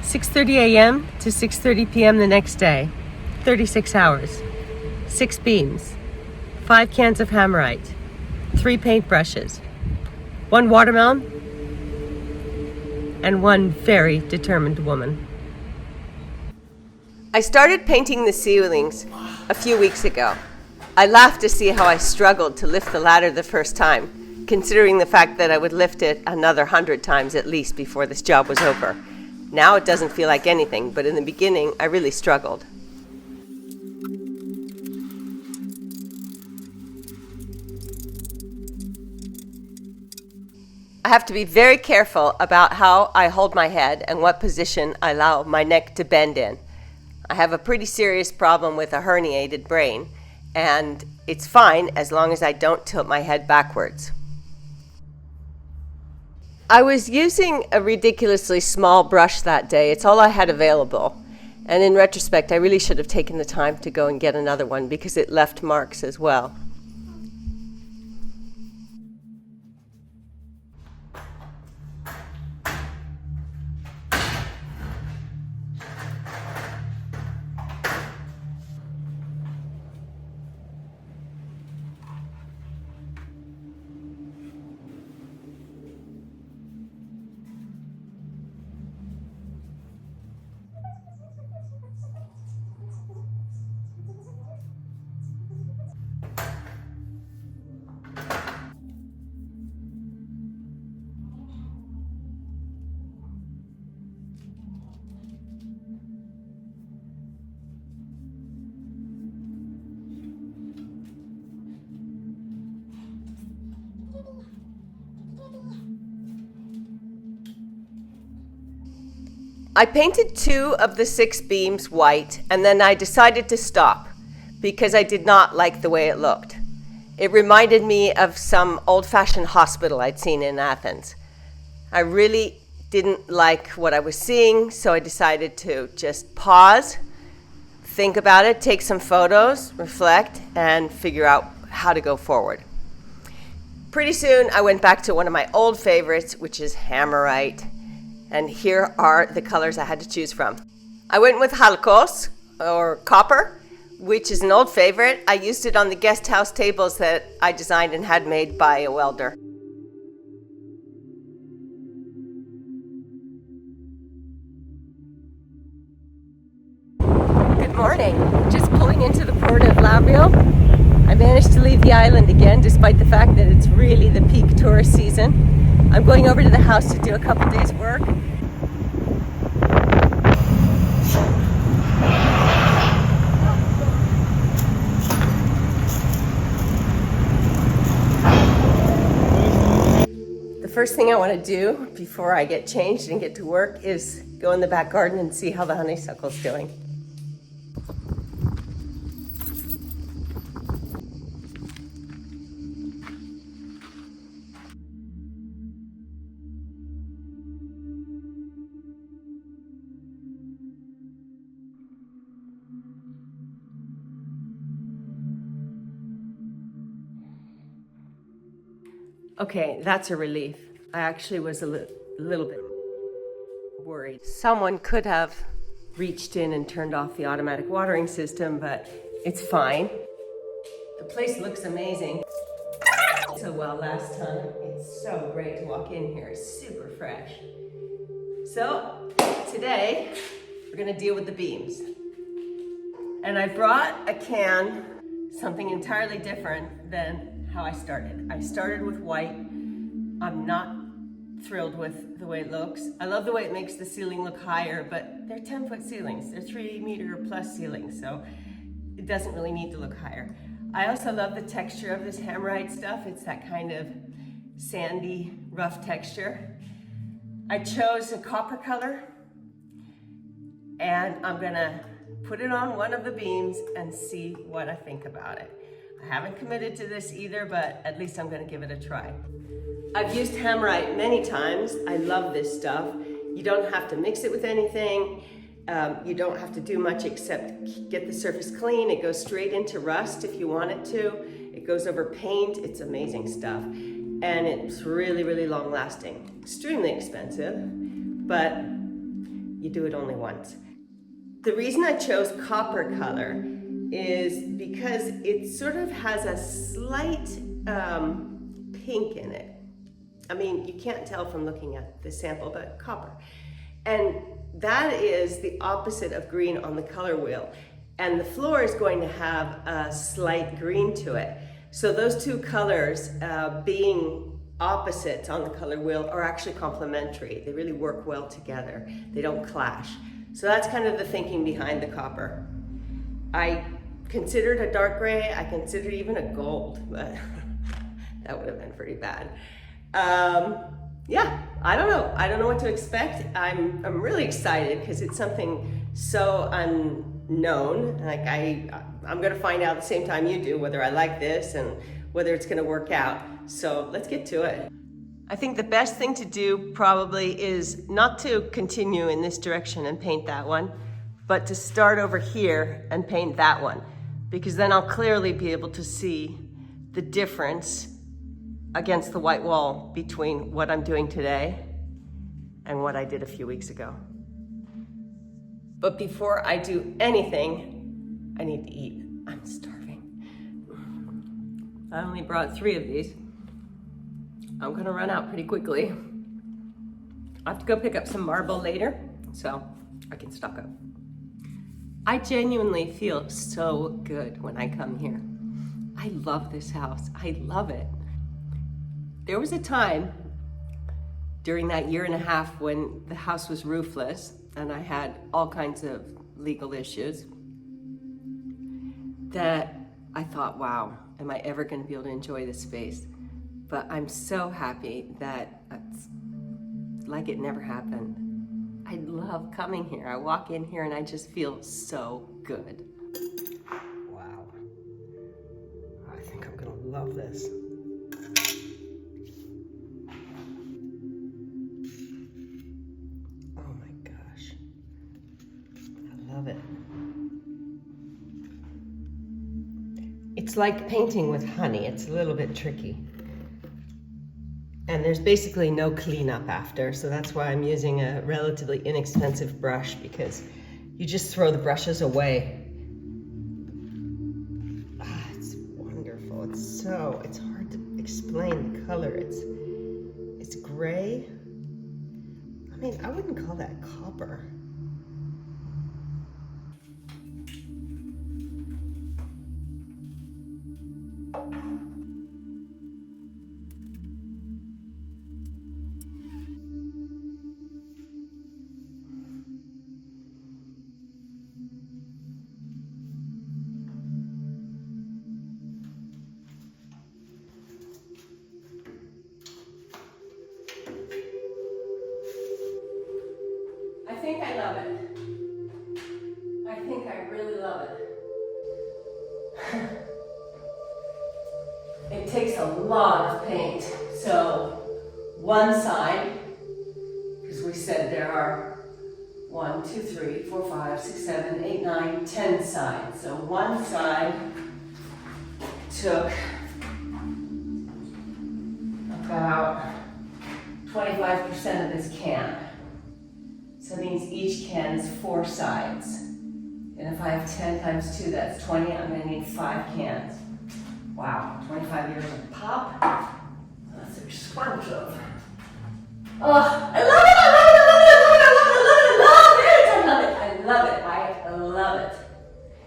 6:30 a.m. to 6:30 p.m. the next day. 36 hours. 6 beams. 5 cans of Hammerite. 3 paintbrushes. 1 watermelon. And 1 very determined woman. I started painting the ceilings a few weeks ago. I laughed to see how I struggled to lift the ladder the first time, considering the fact that I would lift it another 100 times at least before this job was over. Now it doesn't feel like anything, but in the beginning I really struggled. I have to be very careful about how I hold my head and what position I allow my neck to bend in. I have a pretty serious problem with a herniated brain, and it's fine as long as I don't tilt my head backwards. I was using a ridiculously small brush that day. It's all I had available. And in retrospect, I really should have taken the time to go and get another one because it left marks as well. I painted 2 of the 6 beams white, and then I decided to stop because I did not like the way it looked. It reminded me of some old-fashioned hospital I'd seen in Athens. I really didn't like what I was seeing, so I decided to just pause, think about it, take some photos, reflect, and figure out how to go forward. Pretty soon, I went back to one of my old favorites, which is Hammerite. And here are the colors I had to choose from. I went with halkos, or copper, which is an old favorite. I used it on the guest house tables that I designed and had made by a welder. Good morning. Just pulling into the port of Labrio. I managed to leave the island again, despite the fact that it's really the peak tourist season. I'm going over to the house to do a couple days work. The first thing I want to do before I get changed and get to work is go in the back garden and see how the honeysuckle's doing. Okay, that's a relief. I actually was a little bit worried. Someone could have reached in and turned off the automatic watering system, but it's fine. The place looks amazing. So well last time. It's so great to walk in here. It's super fresh. So today we're gonna deal with the beams. And I brought a can, something entirely different than how I started. I started with white. I'm not thrilled with the way it looks. I love the way it makes the ceiling look higher, but they're 10-foot ceilings. They're 3-meter plus ceilings, so it doesn't really need to look higher. I also love the texture of this Hammerite stuff. It's that kind of sandy, rough texture. I chose a copper color, and I'm gonna put it on one of the beams and see what I think about it. I haven't committed to this either, but at least I'm gonna give it a try. I've used Hammerite many times. I love this stuff. You don't have to mix it with anything. You don't have to do much except get the surface clean. It goes straight into rust if you want it to. It goes over paint. It's amazing stuff. And it's really, really long lasting. Extremely expensive, but you do it only once. The reason I chose copper color is because it sort of has a slight pink in it. I mean, you can't tell from looking at the sample, but copper. And that is the opposite of green on the color wheel. And the floor is going to have a slight green to it. So those two colors being opposites on the color wheel are actually complementary. They really work well together. They don't clash. So that's kind of the thinking behind the copper. I considered a dark gray, I considered even a gold, but that would have been pretty bad. Yeah, I don't know what to expect. I'm really excited because it's something so unknown. Like I'm gonna find out at the same time you do whether I like this and whether it's gonna work out. So let's get to it. I think the best thing to do probably is not to continue in this direction and paint that one, but to start over here and paint that one, because then I'll clearly be able to see the difference against the white wall between what I'm doing today and what I did a few weeks ago. But before I do anything, I need to eat. I'm starving. I only brought 3 of these. I'm gonna run out pretty quickly. I have to go pick up some marble later, so I can stock up. I genuinely feel so good when I come here. I love this house, I love it. There was a time during that 1.5 years when the house was roofless and I had all kinds of legal issues that I thought, wow, am I ever gonna be able to enjoy this space? But I'm so happy that it's like it never happened. I love coming here. I walk in here and I just feel so good. Wow. I think I'm gonna love this. Oh my gosh. I love it. It's like painting with honey. It's a little bit tricky. And there's basically no cleanup after, so that's why I'm using a relatively inexpensive brush, because you just throw the brushes away. Ah, it's wonderful. It's hard to explain the color. It's gray. I mean, I wouldn't call that copper. I think I love it. I think I really love it. It takes a lot of paint. So one side, because we said there are 1, 2, 3, 4, 5, 6, 7, 8, 9, 10 sides. So one side took about 25% of this can. So it means each can is 4 sides. And if I have 10 times 2, that's 20. I'm gonna need 5 cans. Wow, 25 years of pop. That's expensive. Oh, I love it, I love it, I love it, I love it, I love it, I love it.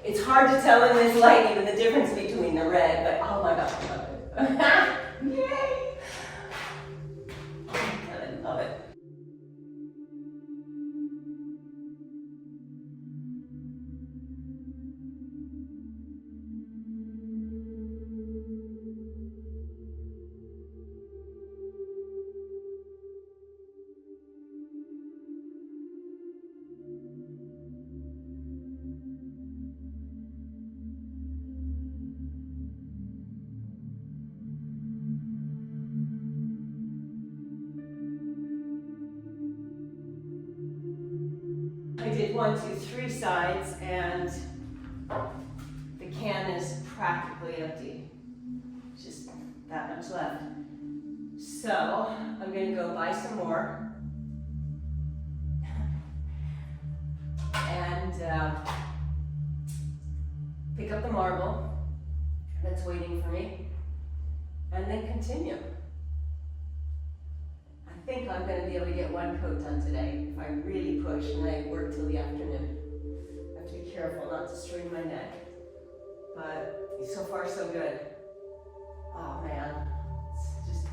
It's hard to tell in this light even the difference between the red, but oh my gosh, I love it. Yay! Oh my God, I love it. I did 1, 2, 3 sides, and the can is practically empty. Just that much left. So I'm gonna go buy some more. and pick up the marble that's waiting for me, and then continue. I think I'm going to be able to get one coat done today if I really push and I work till the afternoon. I have to be careful not to strain my neck, but so far so good. Oh man, it's just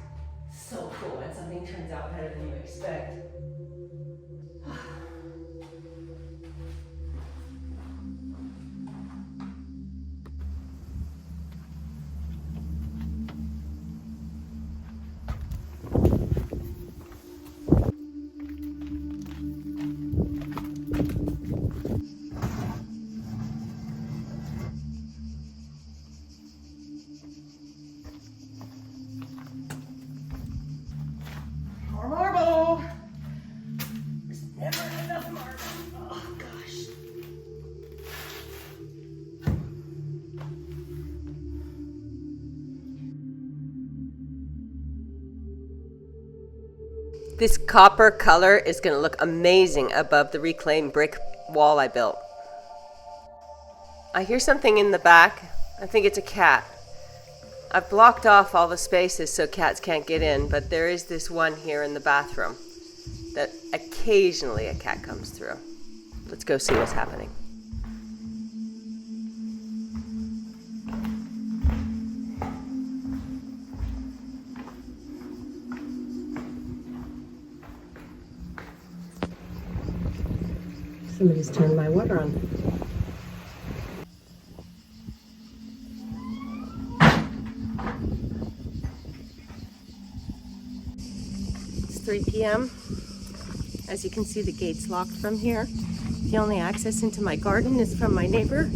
so cool when something turns out better than you expect. More marble! There's never enough marble. Oh gosh. This copper color is going to look amazing above the reclaimed brick wall I built. I hear something in the back. I think it's a cat. I've blocked off all the spaces so cats can't get in, but there is this one here in the bathroom that occasionally a cat comes through. Let's go see what's happening. Somebody's turned my water on. It's 3 p.m. As you can see, the gate's locked from here. The only access into my garden is from my neighbor,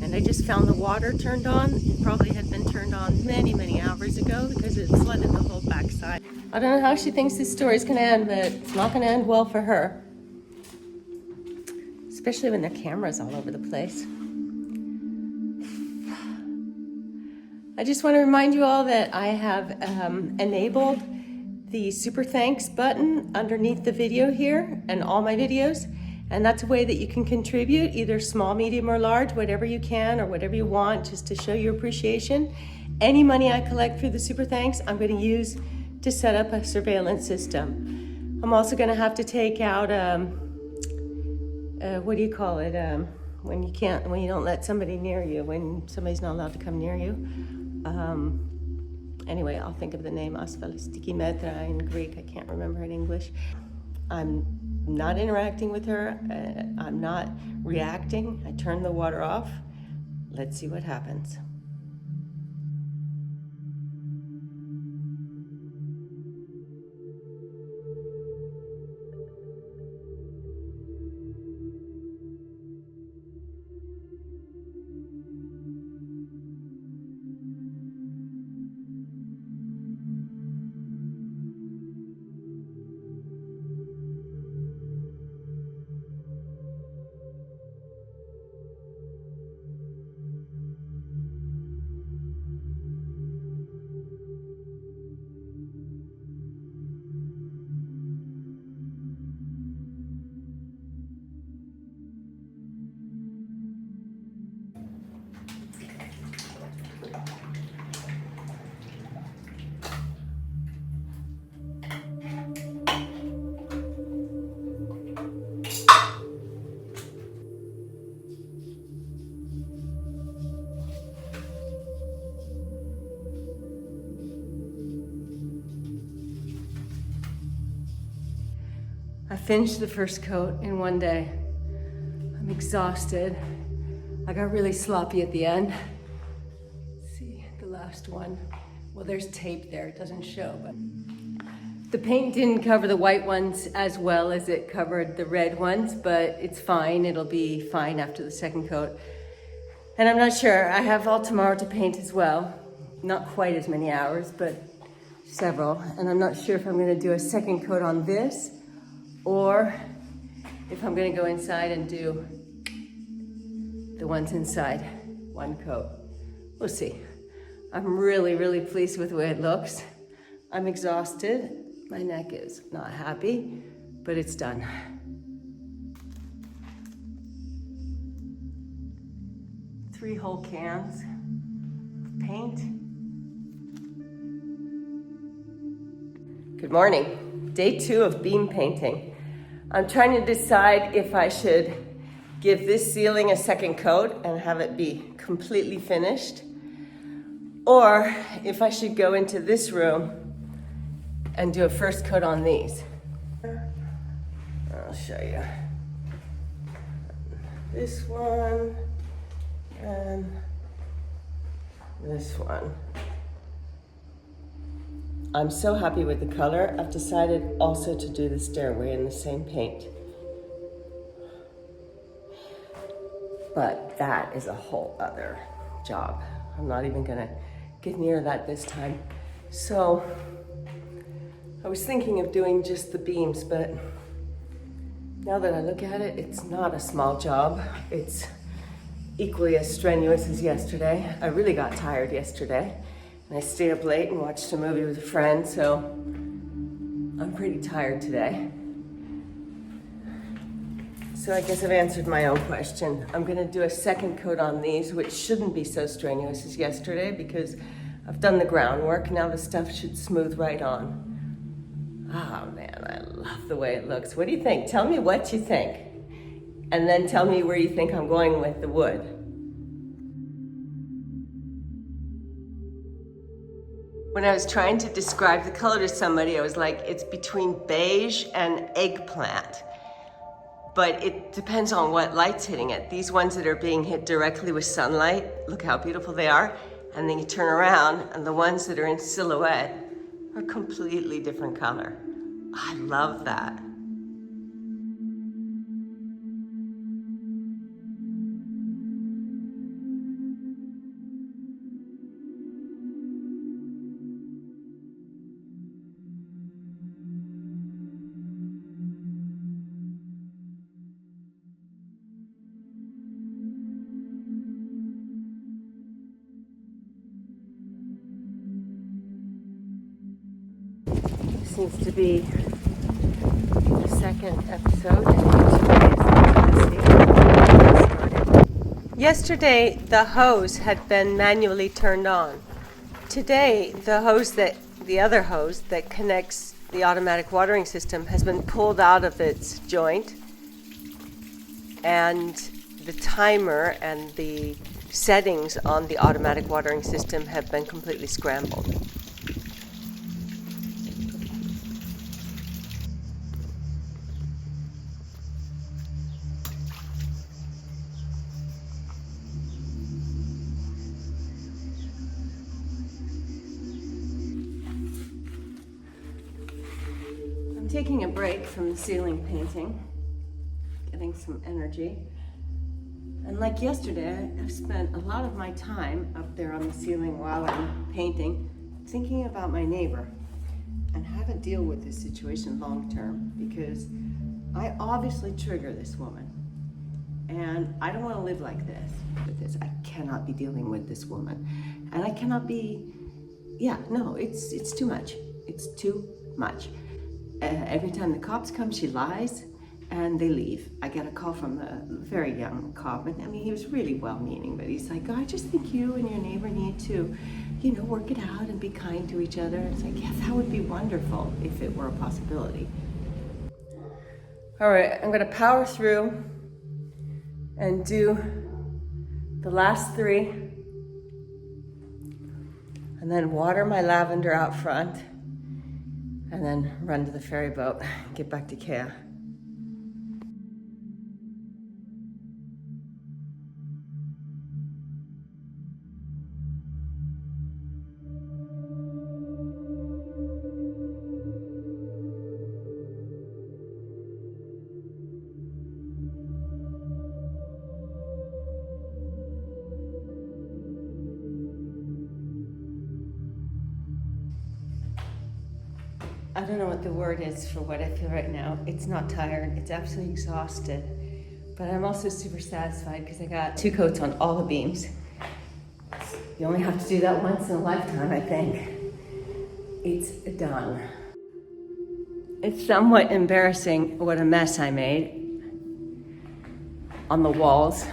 and I just found the water turned on. It probably had been turned on many, many hours ago because it flooded the whole backside. I don't know how she thinks this story's gonna end, but it's not gonna end well for her. Especially when there are cameras all over the place. I just want to remind you all that I have enabled the super thanks button underneath the video here and all my videos. And that's a way that you can contribute, either small, medium, or large, whatever you can or whatever you want, just to show your appreciation. Any money I collect through the super thanks, I'm going to use to set up a surveillance system. I'm also going to have to take out what do you call it? When you don't let somebody near you, when somebody's not allowed to come near you. Anyway, I'll think of the name, asphalistikimetra in Greek. I can't remember in English. I'm not interacting with her. I'm not reacting. I turned the water off. Let's see what happens. I finished the first coat in one day. I'm exhausted. I got really sloppy at the end. See, the last one. Well, there's tape there, it doesn't show, but the paint didn't cover the white ones as well as it covered the red ones, but it's fine. It'll be fine after the second coat. And I'm not sure. I have all tomorrow to paint as well. Not quite as many hours, but several. And I'm not sure if I'm gonna do a second coat on this or if I'm gonna go inside and do the ones inside, one coat. We'll see. I'm really, really pleased with the way it looks. I'm exhausted. My neck is not happy, but it's done. 3 whole cans of paint. Good morning. Day 2 of beam painting. I'm trying to decide if I should give this ceiling a second coat and have it be completely finished, or if I should go into this room and do a first coat on these. I'll show you. This one and this one. I'm so happy with the color. I've decided also to do the stairway in the same paint. But that is a whole other job. I'm not even gonna get near that this time. So I was thinking of doing just the beams, but now that I look at it, it's not a small job. It's equally as strenuous as yesterday. I really got tired yesterday, and I stayed up late and watched a movie with a friend, so I'm pretty tired today. So I guess I've answered my own question. I'm gonna do a second coat on these, which shouldn't be so strenuous as yesterday because I've done the groundwork. Now the stuff should smooth right on. Oh man, I love the way it looks. What do you think? Tell me what you think. And then tell me where you think I'm going with the wood. When I was trying to describe the color to somebody, I was like, it's between beige and eggplant. But it depends on what light's hitting it. These ones that are being hit directly with sunlight, look how beautiful they are. And then you turn around and the ones that are in silhouette are completely different color. I love that. Seems to be the second episode. Yesterday, the hose had been manually turned on. Today, the other hose that connects the automatic watering system has been pulled out of its joint, and the timer and the settings on the automatic watering system have been completely scrambled. I'm taking a break from the ceiling painting, getting some energy. And like yesterday, I've spent a lot of my time up there on the ceiling while I'm painting, thinking about my neighbor and how to deal with this situation long term, because I obviously trigger this woman. And I don't want to live like this with this. I cannot be dealing with this woman. And I cannot be, it's too much. It's too much. Every time the cops come, she lies and they leave. I get a call from a very young cop, and I mean, he was really well-meaning, but he's like, oh, I just think you and your neighbor need to, work it out and be kind to each other. It's like, yeah, that would be wonderful if it were a possibility. All right, I'm gonna power through and do the last 3, and then water my lavender out front, and then run to the ferry boat, get back to Kea. I don't know what the word is for what I feel right now. It's not tired, it's absolutely exhausted. But I'm also super satisfied because I got 2 coats on all the beams. You only have to do that once in a lifetime, I think. It's done. It's somewhat embarrassing what a mess I made on the walls.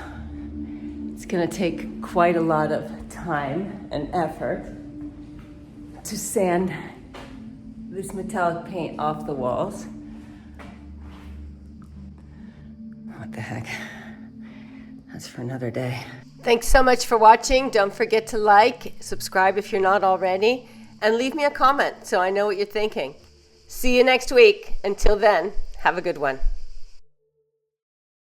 It's gonna take quite a lot of time and effort to sand this metallic paint off the walls. What the heck? That's for another day. Thanks so much for watching. Don't forget to like, subscribe if you're not already, and leave me a comment so I know what you're thinking. See you next week. Until then, have a good one.